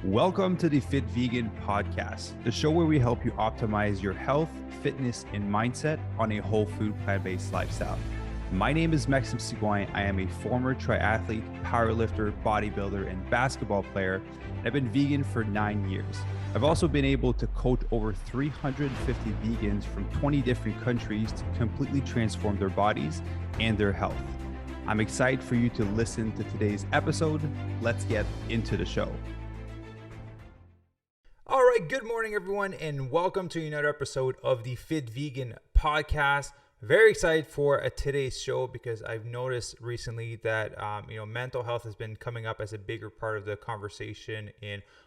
Welcome to the Fit Vegan Podcast, the show where we help you optimize your health, fitness, and mindset on a whole food, plant-based lifestyle. My name is Maxime Sigouin. I am a former triathlete, powerlifter, bodybuilder, and basketball player, and I've been vegan for 9 years. I've also been able to coach over 350 vegans from 20 different countries to completely transform their bodies and their health. I'm excited for you to listen to today's episode. Let's get into the show. All right, good morning, everyone, and welcome to another episode of the Fit Vegan Podcast. Very excited for today's show because I've noticed recently that mental health has been coming up as a bigger part of the conversation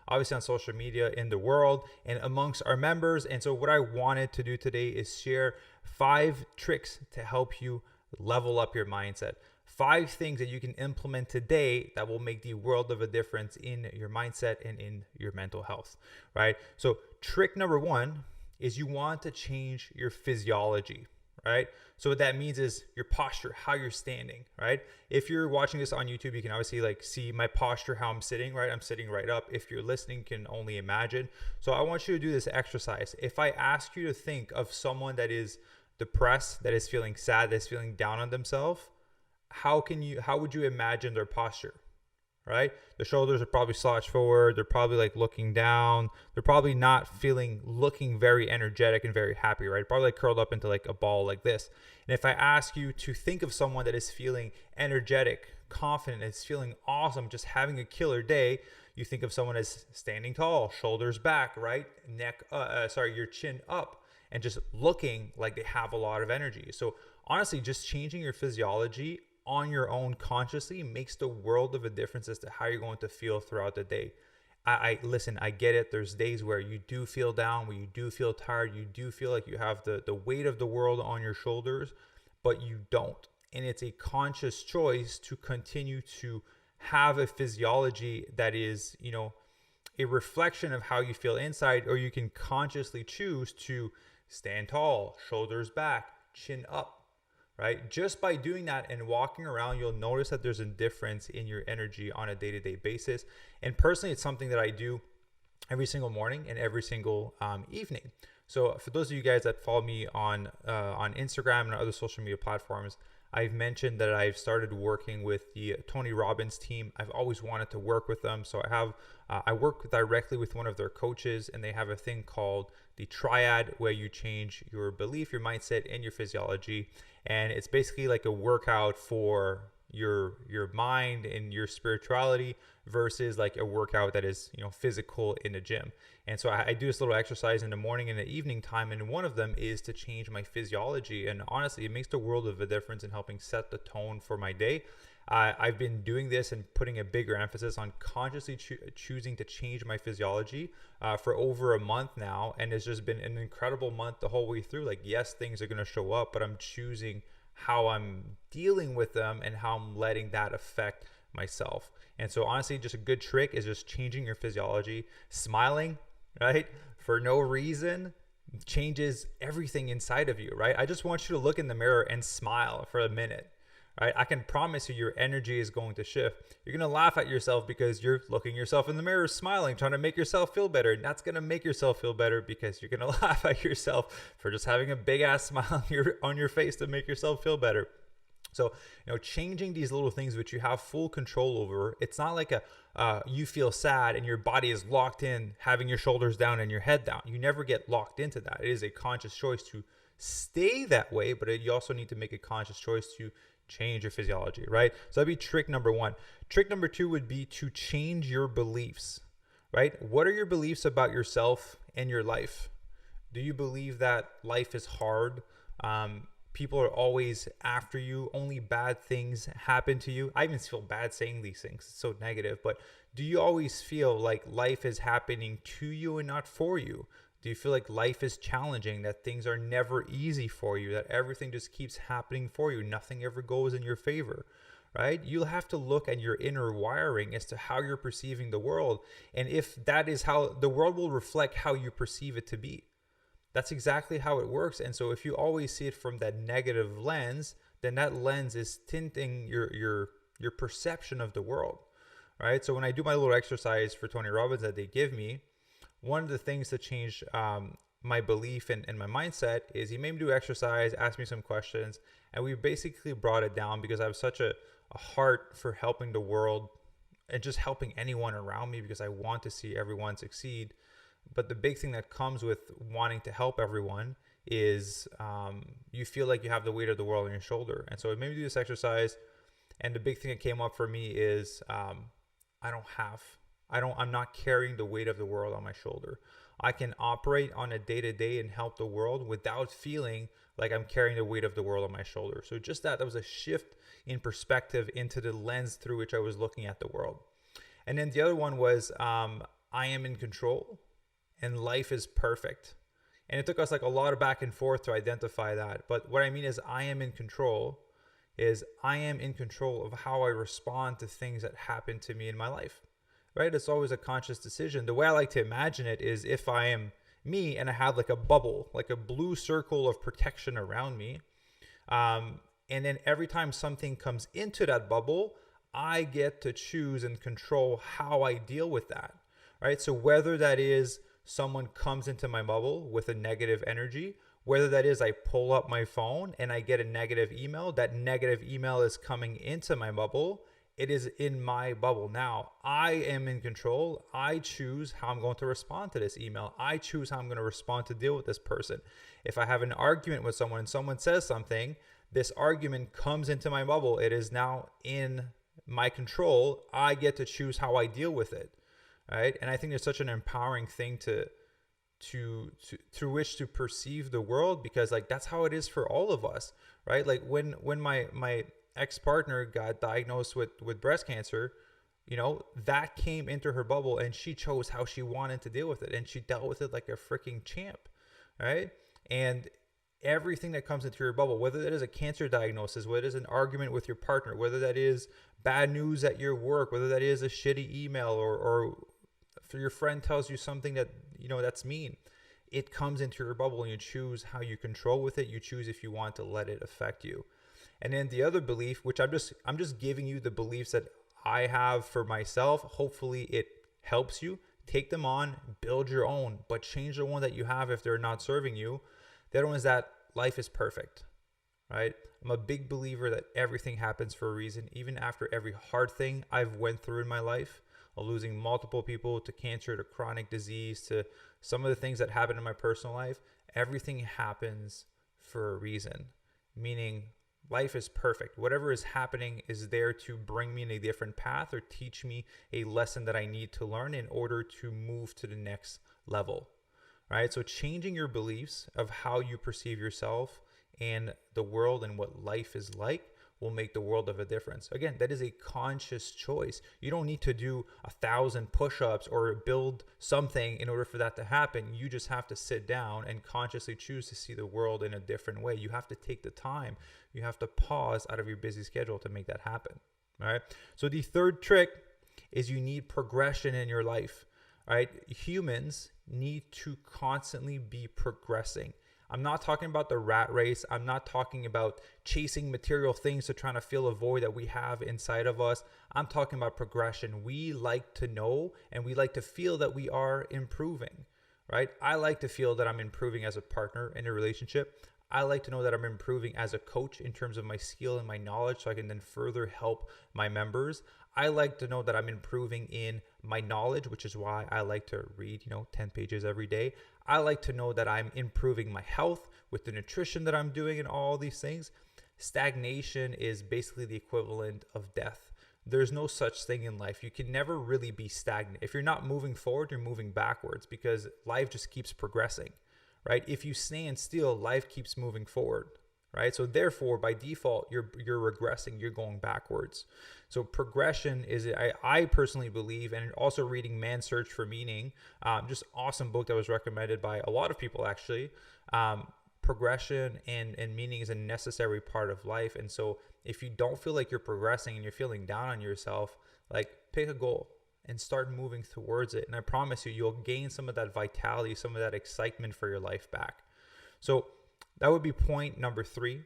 obviously on social media in the world and amongst our members. And so what I wanted to do today is share 5 tricks to help you level up your mindset. 5 things that you can implement today that will make the world of a difference in your mindset and in your mental health, right? So trick number 1 is you want to change your physiology, right? So what that means is your posture, how you're standing, right? If you're watching this on YouTube, you can obviously see my posture, how I'm sitting, right? I'm sitting right up. If you're listening, you can only imagine. So I want you to do this exercise. If I ask you to think of someone that is depressed, that is feeling sad, that's feeling down on themselves, how would you imagine their posture, right? The shoulders are probably slouched forward. They're probably looking down. They're probably not looking very energetic and very happy, right? Probably curled up into a ball like this. And if I ask you to think of someone that is feeling energetic, confident, is feeling awesome, just having a killer day, you think of someone as standing tall, shoulders back, right? Your chin up, and just looking like they have a lot of energy. So honestly, just changing your physiology on your own consciously makes the world of a difference as to how you're going to feel throughout the day. I get it. There's days where you do feel down, where you do feel tired, you do feel like you have the weight of the world on your shoulders, but you don't. And it's a conscious choice to continue to have a physiology that is, a reflection of how you feel inside, or you can consciously choose to stand tall, shoulders back, chin up. Right? Just by doing that and walking around, you'll notice that there's a difference in your energy on a day-to-day basis. And personally, it's something that I do every single morning and every single evening. So for those of you guys that follow me on Instagram and other social media platforms, I've mentioned that I've started working with the Tony Robbins team. I've always wanted to work with them. So I work directly with one of their coaches, and they have a thing called the Triad, where you change your belief, your mindset, and your physiology. And it's basically like a workout for your mind and your spirituality versus a workout that is physical in a gym. And so I do this little exercise in the morning and the evening time, and one of them is to change my physiology. And honestly, it makes the world of a difference in helping set the tone for my day. I've been doing this and putting a bigger emphasis on consciously choosing to change my physiology for over a month now. And it's just been an incredible month the whole way through. Yes, things are going to show up, but I'm choosing how I'm dealing with them and how I'm letting that affect myself. And so honestly, just a good trick is just changing your physiology. Smiling, right, for no reason changes everything inside of you, right? I just want you to look in the mirror and smile for a minute. Right? I can promise you your energy is going to shift. You're going to laugh at yourself because you're looking yourself in the mirror, smiling, trying to make yourself feel better. And that's going to make yourself feel better because you're going to laugh at yourself for just having a big ass smile on your face to make yourself feel better. So, changing these little things which you have full control over. It's not like you feel sad and your body is locked in, having your shoulders down and your head down. You never get locked into that. It is a conscious choice to stay that way, but you also need to make a conscious choice to change your physiology, right? So that'd be trick number 1. Trick number 2 would be to change your beliefs, right? What are your beliefs about yourself and your life? Do you believe that life is hard? People are always after you. Only bad things happen to you. I even feel bad saying these things. It's so negative. But do you always feel like life is happening to you and not for you? Do you feel like life is challenging, that things are never easy for you, that everything just keeps happening for you, nothing ever goes in your favor, right? You'll have to look at your inner wiring as to how you're perceiving the world. And if that is how the world will reflect how you perceive it to be. That's exactly how it works. And so if you always see it from that negative lens, then that lens is tinting your perception of the world, right? So when I do my little exercise for Tony Robbins that they give me, one of the things to change my belief and my mindset is he made me do exercise, asked me some questions, and we basically brought it down because I have such a heart for helping the world and just helping anyone around me because I want to see everyone succeed. But the big thing that comes with wanting to help everyone is you feel like you have the weight of the world on your shoulder. And so it made me do this exercise. And the big thing that came up for me is I'm not carrying the weight of the world on my shoulder. I can operate on a day-to-day and help the world without feeling like I'm carrying the weight of the world on my shoulder. So just that was a shift in perspective into the lens through which I was looking at the world. And then the other one was I am in control and life is perfect. And it took us like a lot of back and forth to identify that. But what I mean is I am in control of how I respond to things that happen to me in my life, right? It's always a conscious decision. The way I like to imagine it is if I am me and I have like a bubble, like a blue circle of protection around me. And then every time something comes into that bubble, I get to choose and control how I deal with that, right? So whether that is someone comes into my bubble with a negative energy, whether that is I pull up my phone and I get a negative email, that negative email is coming into my bubble. It is in my bubble. Now, I am in control. I choose how I'm going to respond to this email. I choose how I'm going to respond to deal with this person. If I have an argument with someone and someone says something, this argument comes into my bubble. It is now in my control. I get to choose how I deal with it, right? And I think it's such an empowering thing to through which to perceive the world, because like that's how it is for all of us, right? Like when my ex-partner got diagnosed with breast cancer, that came into her bubble and she chose how she wanted to deal with it, and she dealt with it like a freaking champ, right? And everything that comes into your bubble, whether that is a cancer diagnosis, whether it is an argument with your partner, whether that is bad news at your work, whether that is a shitty email or if your friend tells you something that that's mean, it comes into your bubble and you choose how you control with it. You choose if you want to let it affect you. And then the other belief, which I'm just giving you the beliefs that I have for myself. Hopefully it helps you. Take them on, build your own, but change the one that you have if they're not serving you. The other one is that life is perfect, right? I'm a big believer that everything happens for a reason. Even after every hard thing I've went through in my life, losing multiple people to cancer, to chronic disease, to some of the things that happen in my personal life, everything happens for a reason, meaning life is perfect. Whatever is happening is there to bring me in a different path or teach me a lesson that I need to learn in order to move to the next level, right? So changing your beliefs of how you perceive yourself and the world and what life is like will make the world of a difference. Again, that is a conscious choice. You don't need to do 1,000 push-ups or build something in order for that to happen. You just have to sit down and consciously choose to see the world in a different way. You have to take the time. You have to pause out of your busy schedule to make that happen. All right. So the third trick is you need progression in your life. All right. Humans need to constantly be progressing. I'm not talking about the rat race. I'm not talking about chasing material things to try to fill a void that we have inside of us. I'm talking about progression. We like to know and we like to feel that we are improving, right? I like to feel that I'm improving as a partner in a relationship. I like to know that I'm improving as a coach in terms of my skill and my knowledge so I can then further help my members. I like to know that I'm improving in my knowledge, which is why I like to read, 10 pages every day. I like to know that I'm improving my health with the nutrition that I'm doing and all these things. Stagnation is basically the equivalent of death. There's no such thing in life. You can never really be stagnant. If you're not moving forward, you're moving backwards because life just keeps progressing, right? If you stand still, life keeps moving forward, right? So therefore, by default, you're regressing, you're going backwards. So progression is, I personally believe, and also reading Man's Search for Meaning, just awesome book that was recommended by a lot of people actually. Progression and meaning is a necessary part of life. And so if you don't feel like you're progressing and you're feeling down on yourself, like pick a goal and start moving towards it. And I promise you, you'll gain some of that vitality, some of that excitement for your life back. So that would be point number 3.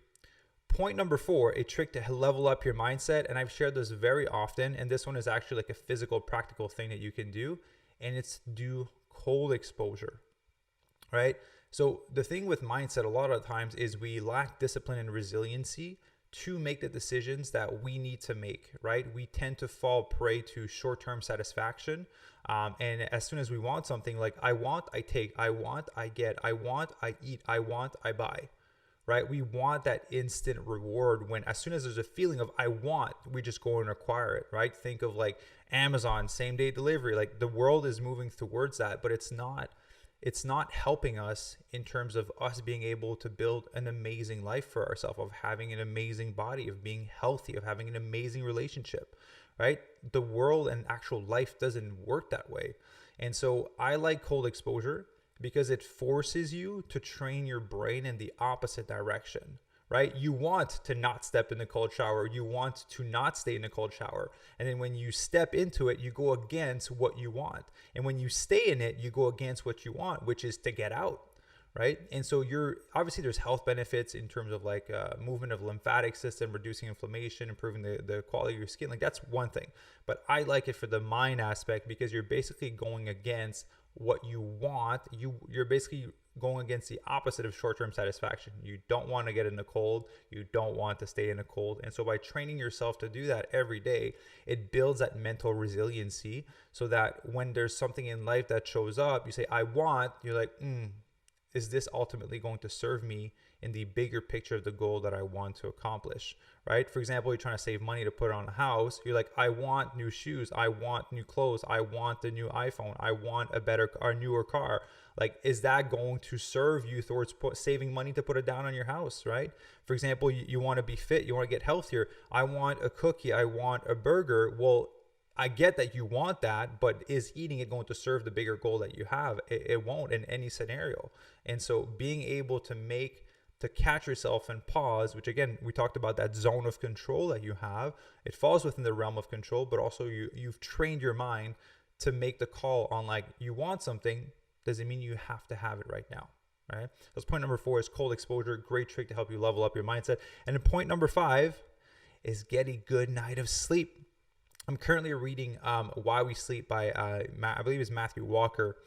Point number 4, a trick to level up your mindset. And I've shared this very often. And this one is actually like a physical, practical thing that you can do. And it's do cold exposure, right? So the thing with mindset a lot of times is we lack discipline and resiliency to make the decisions that we need to make, right? We tend to fall prey to short-term satisfaction. And as soon as we want something, like I want, I take, I want, I get, I want, I eat, I want, I buy, right? We want that instant reward when as soon as there's a feeling of I want, we just go and acquire it, right? Think of like Amazon, same day delivery. Like the world is moving towards that, but it's not helping us in terms of us being able to build an amazing life for ourselves, of having an amazing body, of being healthy, of having an amazing relationship, right? The world and actual life doesn't work that way. And so I like cold exposure because it forces you to train your brain in the opposite direction, right? You want to not step in the cold shower. You want to not stay in the cold shower. And then when you step into it, you go against what you want. And when you stay in it, you go against what you want, which is to get out, right? And so obviously there's health benefits in terms of like movement of lymphatic system, reducing inflammation, improving the quality of your skin. Like that's one thing. But I like it for the mind aspect because you're basically going against what you want. You're basically going against the opposite of short-term satisfaction. You don't want to get in the cold. You don't want to stay in the cold. And so by training yourself to do that every day, it builds that mental resiliency so that when there's something in life that shows up, you say, I want, you're like, is this ultimately going to serve me in the bigger picture of the goal that I want to accomplish, right? For example, you're trying to save money to put on a house. You're like, I want new shoes. I want new clothes. I want the new iPhone. I want a newer car. Like, is that going to serve you towards saving money to put it down on your house, right? For example, you want to be fit. You want to get healthier. I want a cookie. I want a burger. Well, I get that you want that, but is eating it going to serve the bigger goal that you have? It won't in any scenario. And so being able to catch yourself and pause, which again, we talked about that zone of control that you have. It falls within the realm of control, but also you've trained your mind to make the call on like, you want something, doesn't mean you have to have it right now, right? That's point number 4 is cold exposure. Great trick to help you level up your mindset. And then point number 5 is get a good night of sleep. I'm currently reading Why We Sleep by, I believe it's Matthew Walker.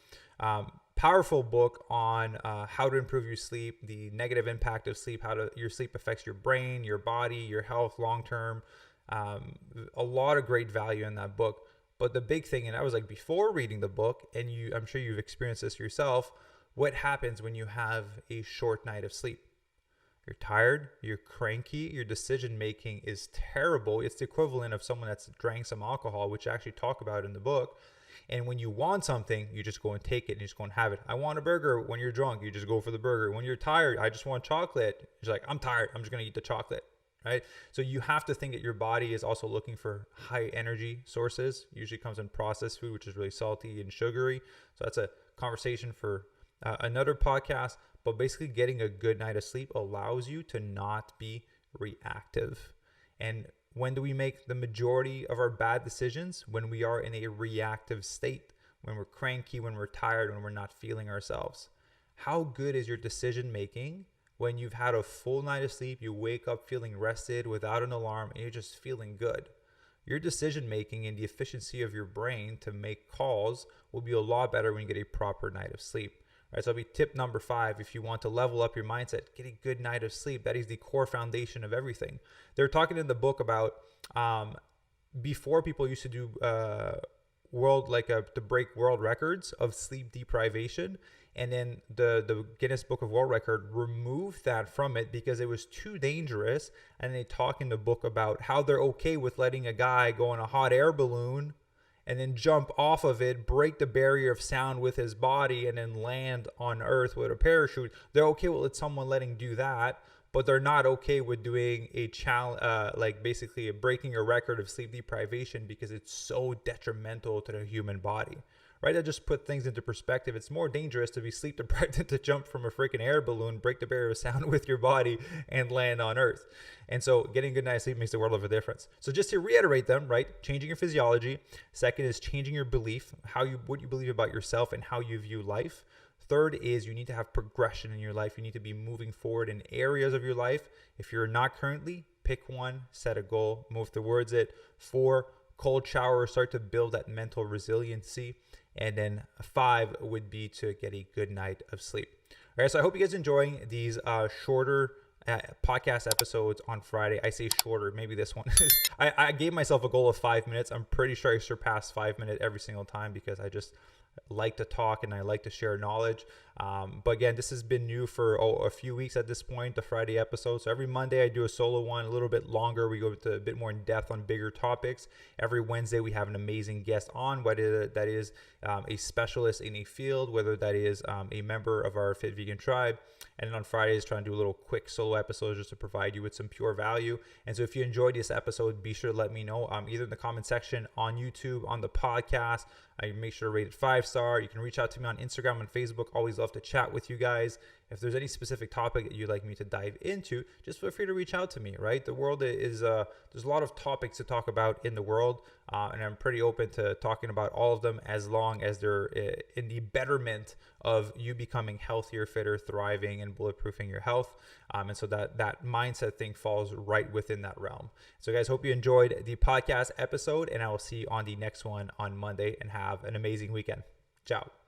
Powerful book on how to improve your sleep, the negative impact of sleep, your sleep affects your brain, your body, your health long-term. A lot of great value in that book. But the big thing, and I was like, before reading the book, and I'm sure you've experienced this yourself, what happens when you have a short night of sleep? You're tired, you're cranky, your decision-making is terrible. It's the equivalent of someone that's drank some alcohol, which I actually talk about in the book. And when you want something, you just go and take it and you just go and have it. I want a burger. When you're drunk, you just go for the burger. When you're tired, I just want chocolate. It's like, I'm tired. I'm just going to eat the chocolate, right? So you have to think that your body is also looking for high energy sources. Usually comes in processed food, which is really salty and sugary. So that's a conversation for another podcast. But basically getting a good night of sleep allows you to not be reactive. And when do we make the majority of our bad decisions? When we are in a reactive state, when we're cranky, when we're tired, when we're not feeling ourselves. How good is your decision making when you've had a full night of sleep, you wake up feeling rested without an alarm, and you're just feeling good? Your decision making and the efficiency of your brain to make calls will be a lot better when you get a proper night of sleep. Right, so that'll be tip number 5. If you want to level up your mindset, get a good night of sleep. That is the core foundation of everything. They're talking in the book about before people used to do to break world records of sleep deprivation, and then the Guinness Book of World Record removed that from it because it was too dangerous. And they talk in the book about how they're okay with letting a guy go on a hot air balloon and then jump off of it, break the barrier of sound with his body, and then land on Earth with a parachute. They're okay with someone letting do that, but they're not okay with doing a challenge, basically breaking a record of sleep deprivation because it's so detrimental to the human body. Right? That just put things into perspective. It's more dangerous to be sleep deprived than to jump from a freaking air balloon, break the barrier of sound with your body, and land on Earth. And so getting a good night's sleep makes the world of a difference. So just to reiterate them, right? Changing your physiology. Second is changing your belief, what you believe about yourself and how you view life. Third is you need to have progression in your life. You need to be moving forward in areas of your life. If you're not currently, pick one, set a goal, move towards it. 4, cold shower, start to build that mental resiliency. And then 5 would be to get a good night of sleep. All right, so I hope you guys are enjoying these shorter podcast episodes on Friday. I say shorter, maybe this one. I gave myself a goal of 5 minutes. I'm pretty sure I surpassed 5 minutes every single time because I just like to talk and I like to share knowledge. But again, this has been new for a few weeks at this point, the Friday episode. So every Monday I do a solo one, a little bit longer. We go to a bit more in depth on bigger topics. Every Wednesday we have an amazing guest on, whether that is a specialist in a field, whether that is a member of our Fit Vegan tribe. And then on Fridays, trying to do a little quick solo episodes just to provide you with some pure value. And so if you enjoyed this episode, be sure to let me know either in the comment section on YouTube, on the podcast. I make sure to rate it 5-star. You can reach out to me on Instagram and Facebook. Always love to chat with you guys. If there's any specific topic that you'd like me to dive into, just feel free to reach out to me, right? The world is, there's a lot of topics to talk about in the world, and I'm pretty open to talking about all of them as long as they're in the betterment of you becoming healthier, fitter, thriving, and bulletproofing your health. And so that mindset thing falls right within that realm. So guys, hope you enjoyed the podcast episode, and I will see you on the next one on Monday, and have an amazing weekend. Ciao.